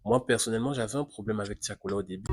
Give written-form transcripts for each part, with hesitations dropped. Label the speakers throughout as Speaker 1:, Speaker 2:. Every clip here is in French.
Speaker 1: Moi, personnellement, j'avais un problème avec Tiakola au début.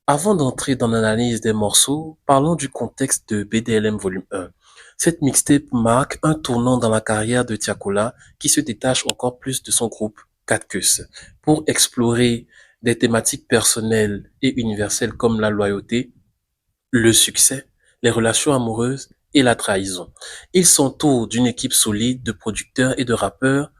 Speaker 1: Avant d'entrer dans l'analyse des morceaux, parlons du contexte de BDLM Volume 1. Cette mixtape marque un tournant dans la carrière de Tiakola qui se détache encore plus de son groupe 4 Queues pour explorer des thématiques personnelles et universelles comme la loyauté, le succès, les relations amoureuses et la trahison. Il s'entoure d'une équipe solide de producteurs et de rappeurs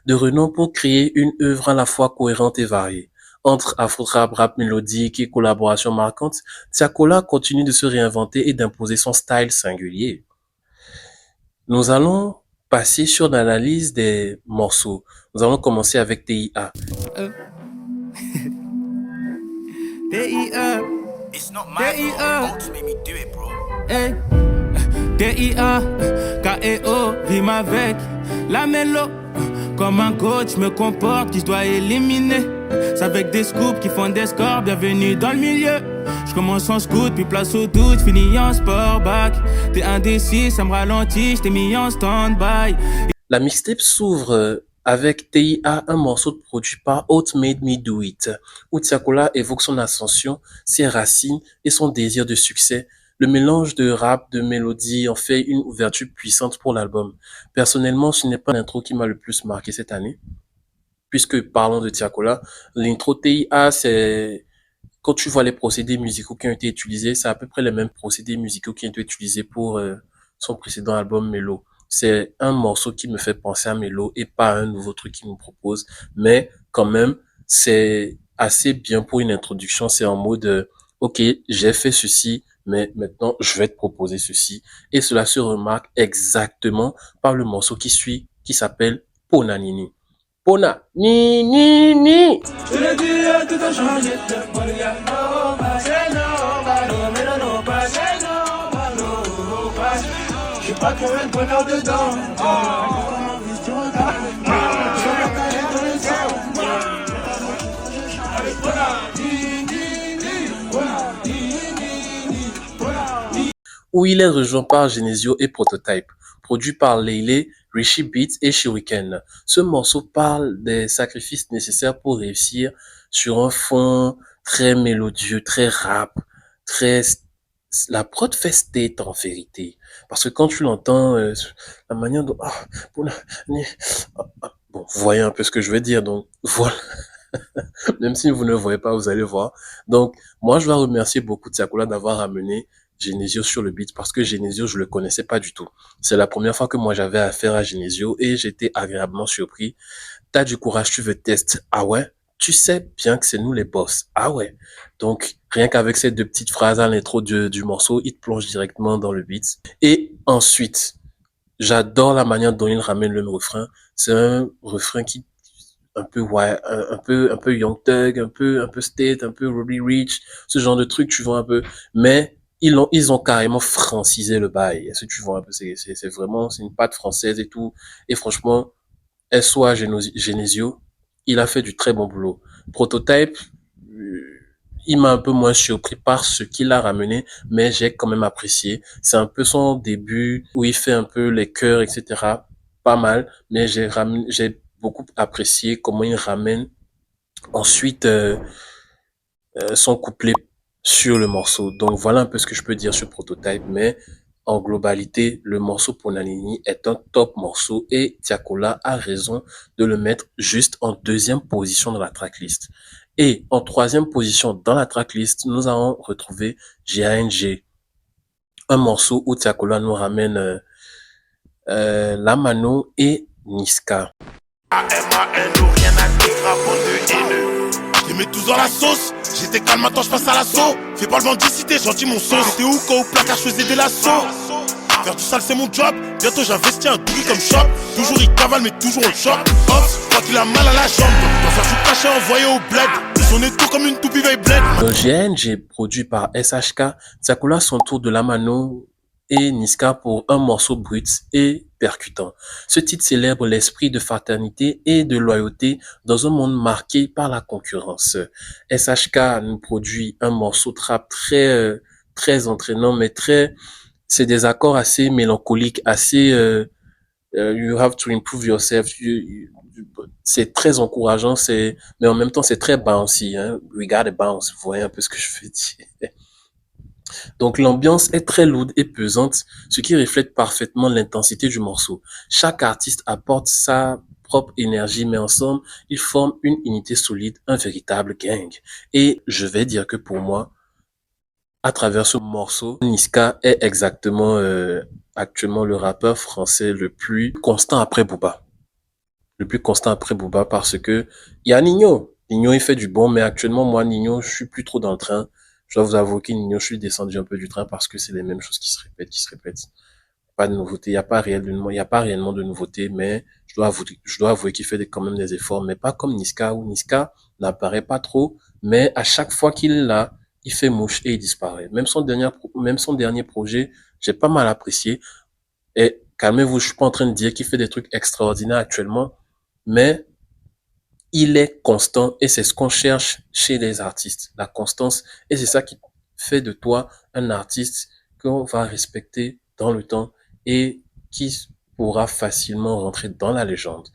Speaker 1: de renom pour créer une œuvre à la fois cohérente et variée. Entre afro-trap, rap mélodique et collaborations marquantes, Tiakola continue de se réinventer et d'imposer son style singulier. Nous allons passer sur l'analyse des morceaux. Nous allons commencer avec TIA.
Speaker 2: DIA. It's not my fault. Don't make me do it, bro. Hey. DIA. KEO. Rime avec la mélo. Comme un coach me comporte qui se doit éliminer. C'est avec des scoops qui font des scores. Bienvenue dans le milieu. Je commence en scout, puis place au doute, finis en sport back. T'es indécis, ça me ralentit, j't'ai mis en stand-by.
Speaker 1: La mixtape s'ouvre avec TIA, un morceau produit par Out Made Me Do It, où Tiakola évoque son ascension, ses racines et son désir de succès. Le mélange de rap, de mélodie en fait une ouverture puissante pour l'album. Personnellement, ce n'est pas l'intro qui m'a le plus marqué cette année. Puisque parlons de Tiakola, l'intro TIA, c'est quand tu vois les procédés musicaux qui ont été utilisés, c'est à peu près les mêmes procédés musicaux qui ont été utilisés pour son précédent album Melo. C'est un morceau qui me fait penser à Melo et pas un nouveau truc qu'il nous propose. Mais quand même, c'est assez bien pour une introduction. C'est en mode, OK, j'ai fait ceci, mais maintenant, je vais te proposer ceci. Et cela se remarque exactement par le morceau qui suit, qui s'appelle Ponanini. Pona, ni, ni, ni. Je le dis, tout a changé. Je suis pas comme un bonheur dedans. Où il est rejoint par Genesio et Prototype, produit par Leile, Richie Beats et Shuriken. Ce morceau parle des sacrifices nécessaires pour réussir sur un fond très mélodieux, très rap, très... La prod fait state en vérité. Parce que quand tu l'entends, la manière dont... bon, vous voyez un peu ce que je veux dire, donc voilà. Même si vous ne le voyez pas, vous allez voir. Donc, moi, je dois remercier beaucoup Tiakola d'avoir amené Genesio sur le beat parce que Genesio, je le connaissais pas du tout. C'est la première fois que moi j'avais affaire à Genesio et j'étais agréablement surpris. T'as du courage, tu veux tester. Ah ouais? Tu sais bien que c'est nous les boss. Ah ouais? Donc, rien qu'avec ces deux petites phrases à l'intro du morceau, il te plonge directement dans le beat. Et ensuite, j'adore la manière dont il ramène le refrain. C'est un refrain qui un peu ouais, un peu Young Thug, un peu State, un peu Roddy Ricch, ce genre de truc, tu vois un peu. Mais ils ont carrément francisé le bail. Est-ce que tu vois un peu, c'est vraiment, c'est une patte française et tout. Et franchement, SOA Genesio, il a fait du très bon boulot. Prototype, il m'a un peu moins surpris par ce qu'il a ramené, mais j'ai quand même apprécié. C'est un peu son début où il fait un peu les chœurs, etc. Pas mal, mais j'ai beaucoup apprécié comment il ramène ensuite son couplet sur le morceau. Donc voilà un peu ce que je peux dire sur Prototype, mais en globalité, le morceau Ponanini est un top morceau et Tiakola a raison de le mettre juste en deuxième position dans la tracklist. Et en troisième position dans la tracklist, nous allons retrouver GANG, un morceau où Tiakola nous ramène Lamano et Niska.
Speaker 2: A-M-A-N-O, rien à dire, bande de haineux. Je les mets tous dans la sauce. J'étais calme, maintenant je passe à l'assaut. Fais pas le mendicité, gentil mon sauce. J'étais où quand au placard je faisais des lasso. Faire du sale c'est mon job. Bientôt j'investis un douille comme shop. Toujours il cavale mais toujours on le chope. Ops, quand il a mal à la jambe. Doit faire du cachet envoyé au bled. On est tout comme une toupie veille bled.
Speaker 1: GNG produit par SHK, Tiakola son tour de la mano et Niska pour un morceau brut et percutant. Ce titre célèbre l'esprit de fraternité et de loyauté dans un monde marqué par la concurrence. SHK nous produit un morceau trap très entraînant, mais c'est des accords assez mélancoliques, assez you have to improve yourself. C'est très encourageant, mais en même temps c'est très bouncy. Hein. We gotta bounce. Vous voyez un peu ce que je veux dire. Donc l'ambiance est très lourde et pesante, ce qui reflète parfaitement l'intensité du morceau. Chaque artiste apporte sa propre énergie, mais ensemble, ils forment une unité solide, un véritable gang. Et je vais dire que pour moi, à travers ce morceau, Niska est exactement actuellement le rappeur français le plus constant après Booba. Le plus constant après Booba parce que il y a Nino. Nino, il fait du bon, mais actuellement, moi, Nino, je suis plus trop dans le train. Je dois vous avouer que Nino, je suis descendu un peu du train parce que c'est les mêmes choses qui se répètent. Pas de nouveauté, il y a pas réellement de nouveauté, mais je dois avouer qu'il fait quand même des efforts, mais pas comme Niska, où Niska n'apparaît pas trop, mais à chaque fois qu'il est là, il fait mouche et il disparaît. Même son dernier projet, j'ai pas mal apprécié. Et calmez-vous, je suis pas en train de dire qu'il fait des trucs extraordinaires actuellement, mais il est constant et c'est ce qu'on cherche chez les artistes, la constance. Et c'est ça qui fait de toi un artiste qu'on va respecter dans le temps et qui pourra facilement rentrer dans la légende.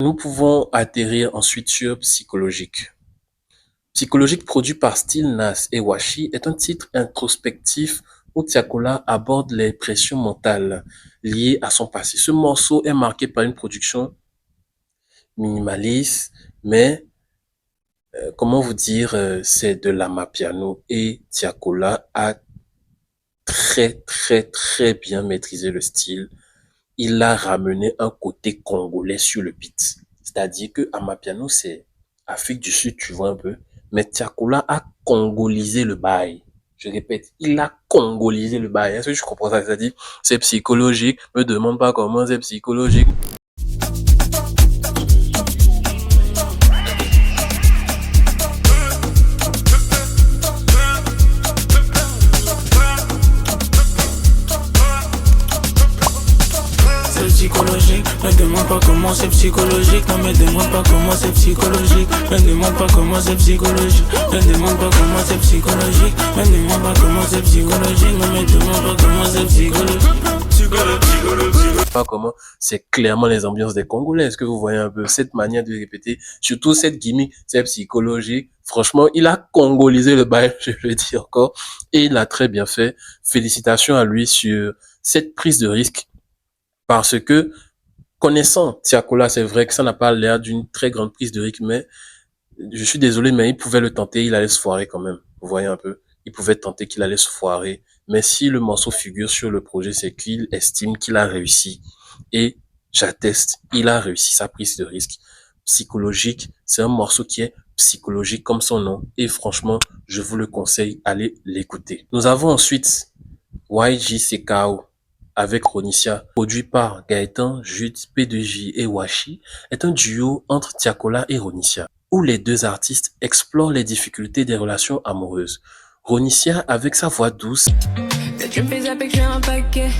Speaker 1: Nous pouvons atterrir ensuite sur Psychologique. Psychologique, produit par Still Nas et Washi, est un titre introspectif où Tiakola aborde les pressions mentales liées à son passé. Ce morceau est marqué par une production minimaliste, mais comment vous dire, c'est de l'amapiano et Tiakola a très bien maîtrisé le style. Il a ramené un côté congolais sur le beat. C'est-à-dire que amapiano, c'est Afrique du Sud, tu vois un peu. Mais Tiakola a congolisé le bail. Je répète, il a congolisé le bail. Est-ce que je comprends ça? C'est-à-dire, c'est psychologique. Me demande pas comment c'est psychologique.
Speaker 2: Psychologique, me demande pas comment c'est psychologique, non me demande pas comment c'est psychologique, me demande pas comment c'est psychologique, me demande pas comment c'est psychologique, me demande pas comment c'est psychologique, non me demande pas comment c'est psychologique.
Speaker 1: Pas comment, c'est clairement les ambiances des Congolais. Est-ce que vous voyez un peu cette manière de répéter, surtout cette gimmick, c'est psychologique. Franchement, il a congolisé le bail, je le dis encore, et il a très bien fait. Félicitations à lui sur cette prise de risque. Parce que, connaissant Tiakola, c'est vrai que ça n'a pas l'air d'une très grande prise de risque, mais je suis désolé, mais il pouvait le tenter, il allait se foirer quand même. Vous voyez un peu? Il pouvait tenter qu'il allait se foirer. Mais si le morceau figure sur le projet, c'est qu'il estime qu'il a réussi. Et j'atteste, il a réussi sa prise de risque. Psychologique, c'est un morceau qui est psychologique comme son nom. Et franchement, je vous le conseille, allez l'écouter. Nous avons ensuite YGCKO avec Ronicia, produit par Gaëtan, Jude, P2J et Washi, est un duo entre Tiakola et Ronicia, où les deux artistes explorent les difficultés des relations amoureuses. Ronicia, avec sa voix douce,
Speaker 3: tu me fais zapper que je suis un paquet.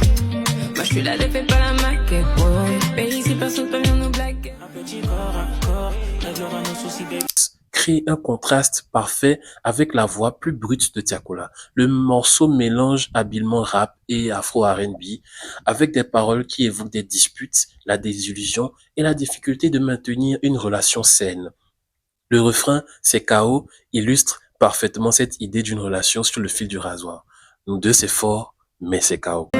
Speaker 3: Moi je suis là, ne fais pas la maquette. Mais ici personne peut venir nous blaguer.
Speaker 2: Un petit corps à corps, réglera nos soucis, baby.
Speaker 1: crée un contraste parfait avec la voix plus brute de Tiakola. Le morceau mélange habilement rap et afro R&B avec des paroles qui évoquent des disputes, la désillusion et la difficulté de maintenir une relation saine. Le refrain, c'est KO, illustre parfaitement cette idée d'une relation sur le fil du rasoir. Nous deux, c'est fort, mais c'est KO.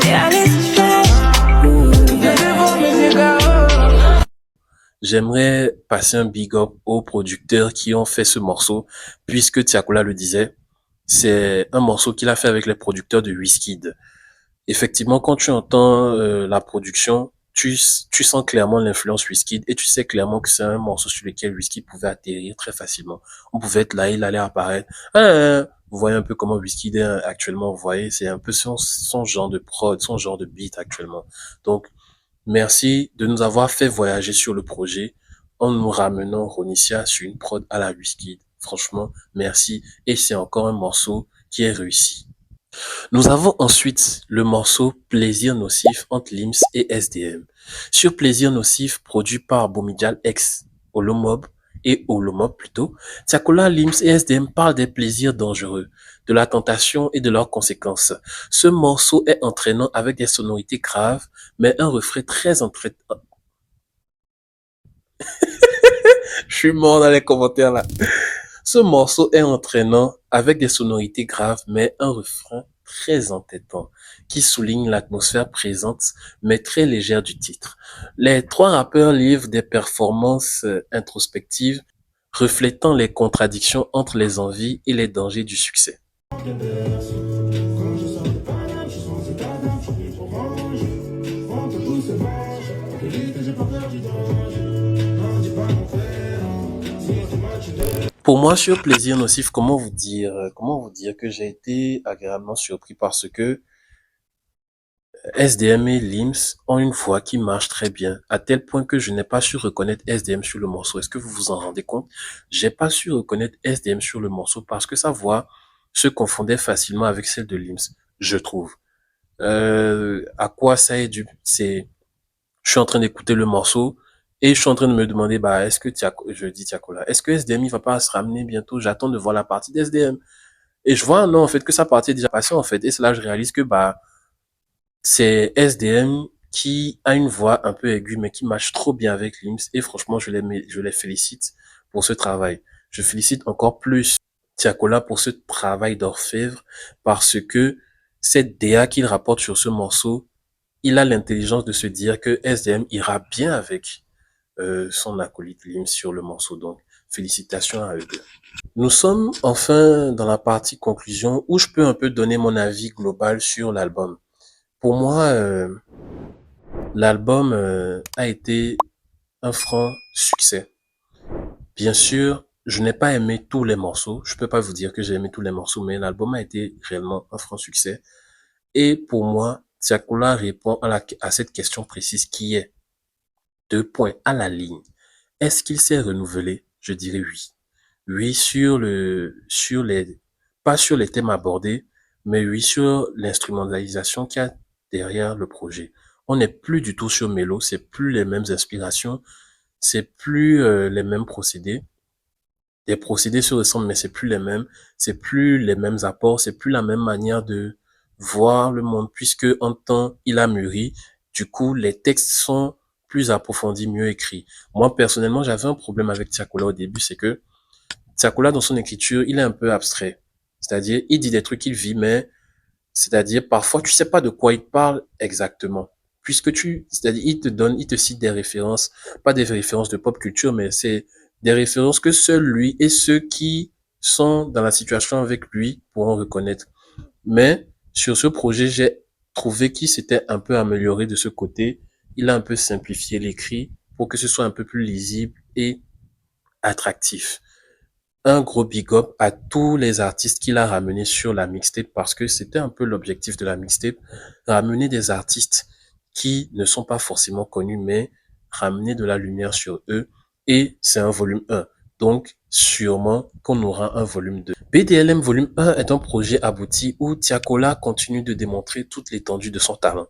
Speaker 1: J'aimerais passer un big up aux producteurs qui ont fait ce morceau, puisque Tiakola le disait, c'est un morceau qu'il a fait avec les producteurs de Wizkid. Effectivement, quand tu entends la production, tu sens clairement l'influence Wizkid et tu sais clairement que c'est un morceau sur lequel Wizkid pouvait atterrir très facilement. On pouvait être là, il allait apparaître. Vous voyez un peu comment Wizkid est actuellement, vous voyez, c'est un peu son genre de prod, son genre de beat actuellement. Donc, merci de nous avoir fait voyager sur le projet en nous ramenant Ronicia sur une prod à la Wizkid. Franchement, merci. Et c'est encore un morceau qui est réussi. Nous avons ensuite le morceau Plaisir nocif entre Lims et SDM. Sur Plaisir nocif, produit par Bomidjal X Holomob et Holomob plutôt, Tiakola, Lims et SDM parlent des plaisirs dangereux, de la tentation et de leurs conséquences. Ce morceau est entraînant avec des sonorités graves, mais un refrain très entraînant. Je suis mort dans les commentaires là. Ce morceau est entraînant avec des sonorités graves, mais un refrain très entêtant qui souligne l'atmosphère présente mais très légère du titre. Les trois rappeurs livrent des performances introspectives reflétant les contradictions entre les envies et les dangers du succès. Pour moi, sur Plaisir nocif, comment vous dire que j'ai été agréablement surpris parce que SDM et Lims ont une voix qui marche très bien, à tel point que je n'ai pas su reconnaître SDM sur le morceau. Est-ce que vous vous en rendez compte? J'ai pas su reconnaître SDM sur le morceau parce que sa voix se confondait facilement avec celle de Lims, je trouve. À quoi ça est dû? Je suis en train d'écouter le morceau et je suis en train de me demander, est-ce que Tiakola, est-ce que SDM il va pas se ramener bientôt? J'attends de voir la partie d'SDM. Et je vois, non, en fait, que sa partie est déjà passée, en fait. Et c'est là que je réalise que, c'est SDM qui a une voix un peu aiguë, mais qui marche trop bien avec Lims. Et franchement, je les félicite pour ce travail. Je félicite encore plus Tiakola pour ce travail d'orfèvre parce que cette DA qu'il rapporte sur ce morceau, il a l'intelligence de se dire que SDM ira bien avec son acolyte Lims sur le morceau. Donc, félicitations à eux deux. Nous sommes enfin dans la partie conclusion où je peux un peu donner mon avis global sur l'album. Pour moi, l'album a été un franc succès. Bien sûr, je n'ai pas aimé tous les morceaux. Je peux pas vous dire que j'ai aimé tous les morceaux, mais l'album a été réellement un franc succès. Et pour moi, Tiakola répond à cette question précise qui est 2 points à la ligne. Est-ce qu'il s'est renouvelé? Je dirais oui. Oui pas sur les thèmes abordés, mais oui sur l'instrumentalisation qu'il y a derrière le projet. On n'est plus du tout sur Mélo, c'est plus les mêmes inspirations, c'est plus les mêmes procédés. Les procédés se ressemblent, mais c'est plus les mêmes. C'est plus les mêmes apports, c'est plus la même manière de voir le monde, puisque en temps il a mûri. Du coup, les textes sont plus approfondis, mieux écrits. Moi, personnellement, j'avais un problème avec Tiakola au début, c'est que Tiakola, dans son écriture, il est un peu abstrait. C'est-à-dire, il dit des trucs qu'il vit, mais c'est-à-dire, parfois, tu sais pas de quoi il parle exactement. C'est-à-dire, il te cite des références, pas des références de pop culture, mais c'est des références que seul lui et ceux qui sont dans la situation avec lui pourront reconnaître. Mais, sur ce projet, j'ai trouvé qu'il s'était un peu amélioré de ce côté. Il a un peu simplifié l'écrit pour que ce soit un peu plus lisible et attractif. Un gros big up à tous les artistes qu'il a ramenés sur la mixtape parce que c'était un peu l'objectif de la mixtape, ramener des artistes qui ne sont pas forcément connus mais ramener de la lumière sur eux et c'est un volume 1. Donc sûrement qu'on aura un volume 2. BDLM volume 1 est un projet abouti où Tiakola continue de démontrer toute l'étendue de son talent.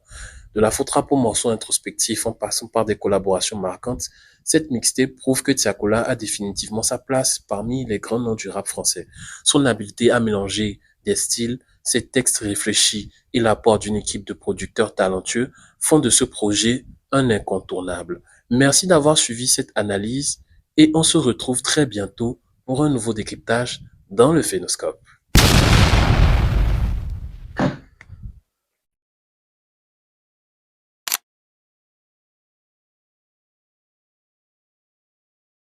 Speaker 1: De la faute rap aux morceaux introspectifs en passant par des collaborations marquantes, cette mixtape prouve que Tiakola a définitivement sa place parmi les grands noms du rap français. Son habileté à mélanger des styles, ses textes réfléchis et l'apport d'une équipe de producteurs talentueux font de ce projet un incontournable. Merci d'avoir suivi cette analyse et on se retrouve très bientôt pour un nouveau décryptage dans le Phénoscope.